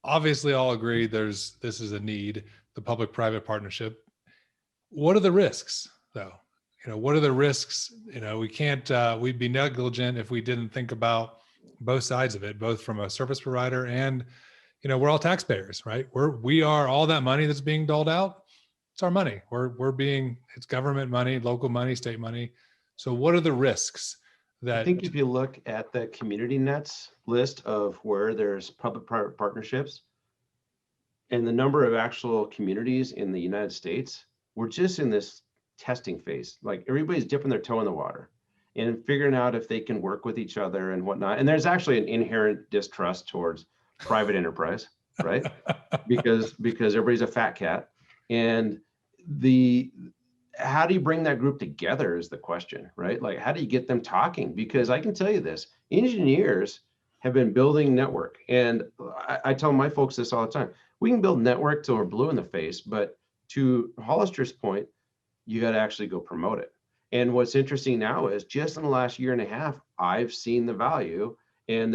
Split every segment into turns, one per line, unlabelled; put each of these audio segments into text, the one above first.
obviously all agree this is a need, the public-private partnership. What are the risks though? What are the risks? We can't, we'd be negligent if we didn't think about both sides of it, both from a service provider and, we're all taxpayers, right? We are all that money that's being doled out. It's our money. It's government money, local money, state money. So what are the risks that?
I think if you look at the community nets list of where there's public-private partnerships and the number of actual communities in the United States, we're just in this testing phase. Like everybody's dipping their toe in the water and figuring out if they can work with each other and whatnot. And there's actually an inherent distrust towards private enterprise, right? because everybody's a fat cat. And how do you bring that group together is the question, right? Like, how do you get them talking? Because I can tell you this, engineers have been building network. And I tell my folks this all the time. We can build network till we're blue in the face, but to Hollister's point, you got to actually go promote it. And what's interesting now is just in the last year and a half, I've seen the value. And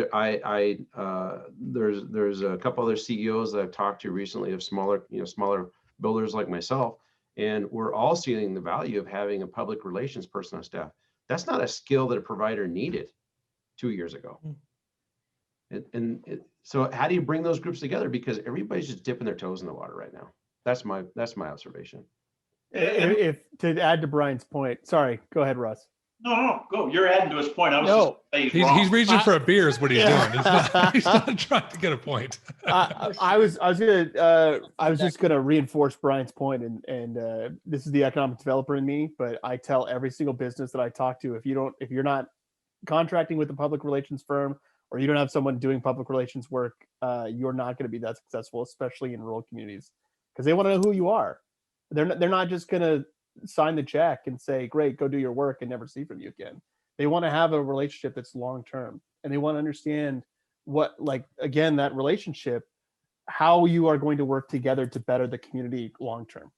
there's a couple other CEOs that I've talked to recently of smaller builders like myself. And we're all seeing the value of having a public relations person on staff. That's not a skill that a provider needed 2 years ago. So how do you bring those groups together? Because everybody's just dipping their toes in the water right now. That's my observation.
If to add to Brian's point, sorry, go ahead, Russ.
No, go. You're adding to his point. I was just
he's reaching for a beer is what he's doing. He's not trying to get a point.
I was just gonna reinforce Brian's point, and this is the economic developer in me, but I tell every single business that I talk to, if you're not contracting with a public relations firm or you don't have someone doing public relations work, you're not going to be that successful, especially in rural communities, because they want to know who you are. They're not just going to sign the check and say, great, go do your work and never see from you again. They want to have a relationship that's long-term, and they want to understand that relationship, how you are going to work together to better the community long-term.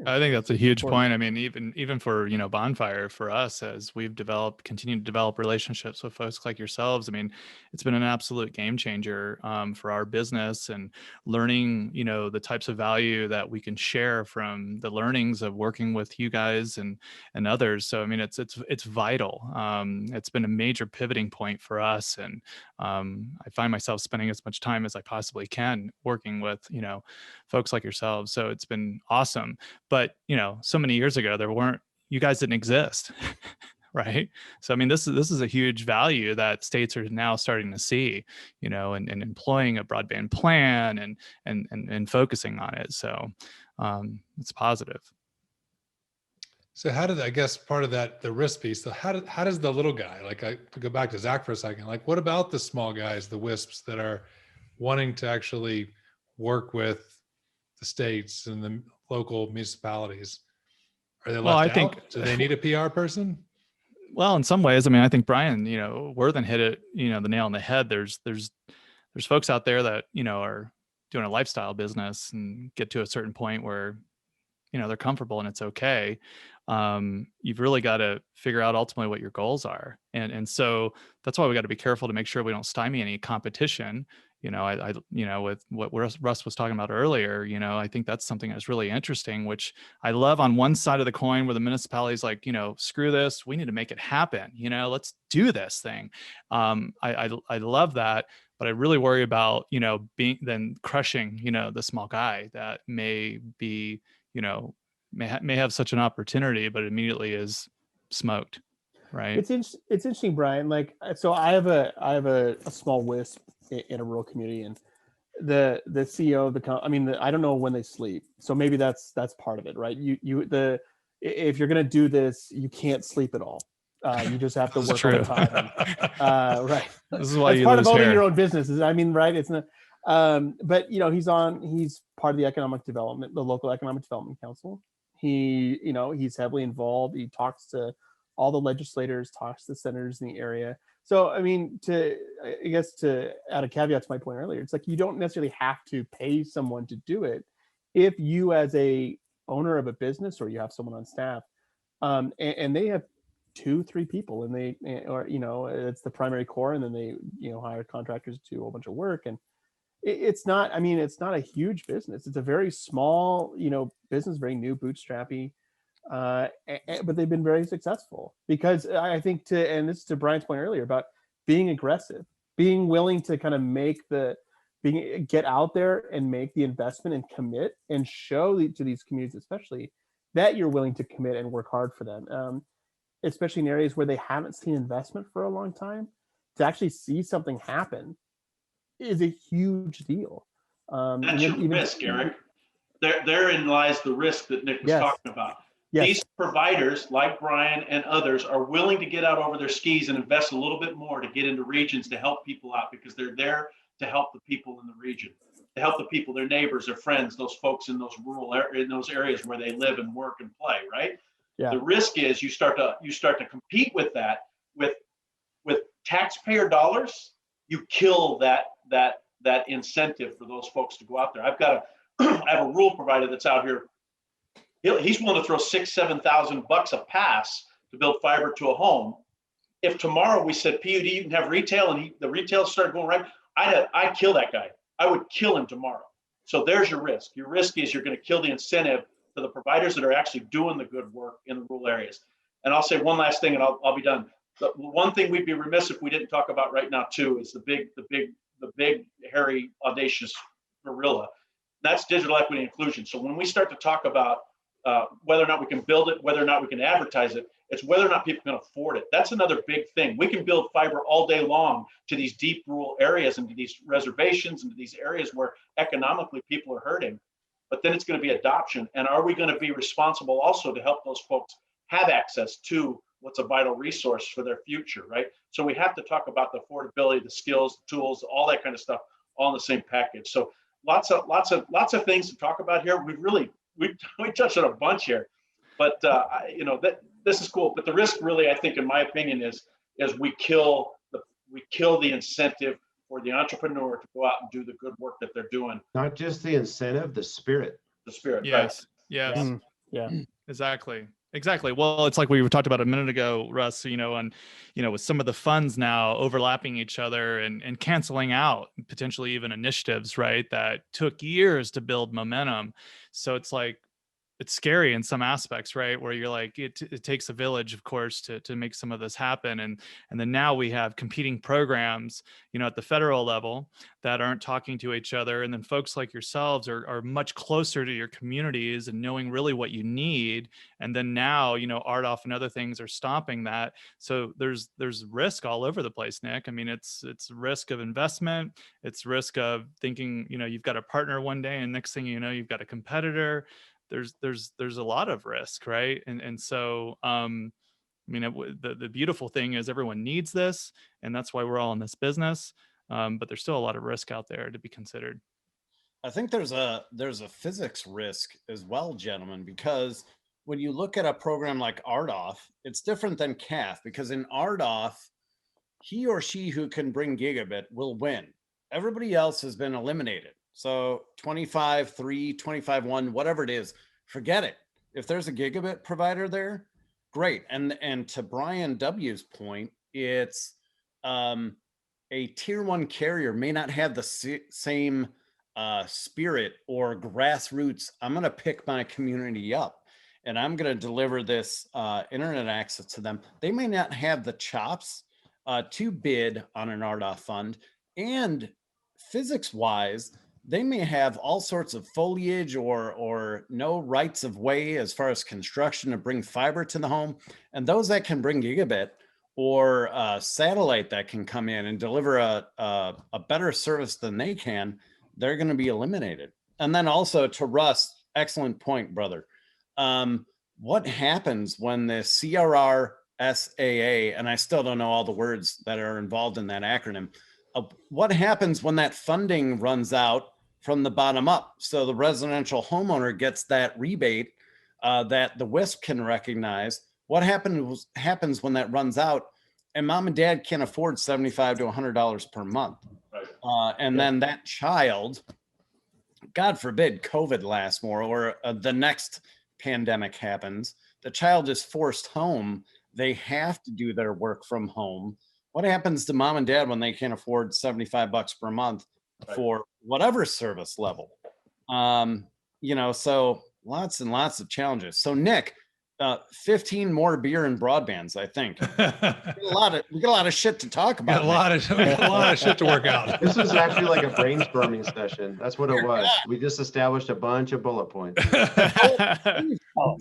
I think that's a huge point. I mean, even for, Bonfire, for us, as we've continued to develop relationships with folks like yourselves, I mean, it's been an absolute game changer for our business, and learning, the types of value that we can share from the learnings of working with you guys and others. So, I mean, it's vital. It's been a major pivoting point for us. And I find myself spending as much time as I possibly can working with, folks like yourselves. So it's been awesome. But, so many years ago, you guys didn't exist, right? So, I mean, this is a huge value that states are now starting to see, and employing a broadband plan and focusing on it. So it's positive.
So I guess part of that, the risk piece, so how does the little guy, to go back to Zach for a second, what about the small guys, the WISPs that are wanting to actually work with the states and the local municipalities? Are they left out? Do they need a PR person?
Well, in some ways, I mean, I think Brian, Worthen hit it, the nail on the head. There's folks out there that, are doing a lifestyle business and get to a certain point where, they're comfortable and it's okay. You've really got to figure out ultimately what your goals are. And so that's why we got to be careful to make sure we don't stymie any competition. With what Russ was talking about earlier, I think that's something that's really interesting, which I love on one side of the coin, where the municipality's like, screw this, we need to make it happen. Let's do this thing. I love that, but I really worry about, then crushing, the small guy that may be, may have such an opportunity, but immediately is smoked. Right.
It's interesting, Brian. So I have a small WISP in a rural community, and the CEO of the I don't know when they sleep, so maybe that's part of it, right? If you're gonna do this, you can't sleep at all. You just have to work all the time. Right.
This is why
that's part of owning your own business. Right? It's not. But he's part of the the local economic development council. He's heavily involved. He talks to all the legislators, talks to the senators in the area. So, I mean, to add a caveat to my point earlier, it's like you don't necessarily have to pay someone to do it. If you, as a owner of a business, or you have someone on staff, and they have 2-3 people, and it's the primary core, and then they hire contractors to do a whole bunch of work, and it's not, I mean, it's not a huge business. It's a very small, business, very new, bootstrappy, but they've been very successful because I think and this is to Brian's point earlier about being aggressive, being willing to kind of get out there and make the investment and commit and show to these communities, especially, that you're willing to commit and work hard for them. Especially in areas where they haven't seen investment for a long time, to actually see something happen is a huge deal.
That's your risk, Eric. Therein lies the risk that Nick was talking about.
Yes.
These providers like Brian and others are willing to get out over their skis and invest a little bit more to get into regions to help people out, because they're there to help the people in the region, to help the people, their neighbors, their friends, those folks in those in those areas where they live and work and play, right?
Yeah.
The risk is you start to compete with that with taxpayer dollars. You kill that incentive for those folks to go out there. I have a rural provider that's out here. He's willing to throw $6,000-7,000 a pass to build fiber to a home. If tomorrow we said, PUD, you can have retail, and the retail started going right, I'd kill that guy. I would kill him tomorrow. So there's your risk. Your risk is you're going to kill the incentive to the providers that are actually doing the good work in the rural areas. And I'll say one last thing, and I'll be done. The one thing we'd be remiss if we didn't talk about right now too is the big, hairy, audacious gorilla. That's digital equity and inclusion. So when we start to talk about whether or not we can build it, whether or not we can advertise it, it's whether or not people can afford it. That's another big thing. We can build fiber all day long to these deep rural areas and to these reservations and to these areas where economically people are hurting. But then it's going to be adoption. And are we going to be responsible also to help those folks have access to what's a vital resource for their future, right? So we have to talk about the affordability, the skills, the tools, all that kind of stuff, all in the same package. So lots of things to talk about here. We touched on a bunch here, but this is cool. But the risk, really, I think, in my opinion, is we kill the incentive for the entrepreneur to go out and do the good work that they're doing.
Not just the incentive, the spirit.
The spirit.
Yes.
Right?
Yes.
Yeah.
Exactly. Well, it's like we talked about a minute ago, Russ, with some of the funds now overlapping each other and canceling out potentially even initiatives, right, that took years to build momentum. So it's like, it's scary in some aspects, right? Where you're like, it takes a village, of course, to make some of this happen. And then now we have competing programs, at the federal level that aren't talking to each other. And then folks like yourselves are much closer to your communities and knowing really what you need. And then now, RDOF and other things are stopping that. So there's risk all over the place, Nick. I mean, it's risk of investment. It's risk of thinking, you've got a partner one day and next thing you know, you've got a competitor. There's a lot of risk, right? And so the beautiful thing is everyone needs this, and that's why we're all in this business. But there's still a lot of risk out there to be considered.
I think there's a physics risk as well, gentlemen, because when you look at a program like RDOF, it's different than CAF, because in RDOF, he or she who can bring gigabit will win. Everybody else has been eliminated. So 25.3, 25.1, whatever it is, forget it. If there's a gigabit provider there, great. And to Brian W.'s point, it's a tier one carrier may not have the same spirit or grassroots. I'm going to pick my community up and I'm going to deliver this internet access to them. They may not have the chops to bid on an RDOF fund, and physics wise, they may have all sorts of foliage or no rights of way as far as construction to bring fiber to the home. And those that can bring gigabit or satellite that can come in and deliver a better service than they can, they're going to be eliminated. And then also to Russ, excellent point, brother. What happens when the CRRSAA, and I still don't know all the words that are involved in that acronym, what happens when that funding runs out from the bottom up? So the residential homeowner gets that rebate that the WISP can recognize. What happens when that runs out and mom and dad can't afford $75 to $100 per month? Right. Then that child, God forbid COVID lasts more, or the next pandemic happens, the child is forced home. They have to do their work from home. What happens to mom and dad when they can't afford $75 per month
Right.
for whatever service level. So lots and lots of challenges. So Nick, 15 more beer and broadbands, I think. We got a lot of shit to talk
Got
about.
a lot of shit to work out.
This was actually like a brainstorming session. That's what it was. We just established a bunch of bullet points.
Oh,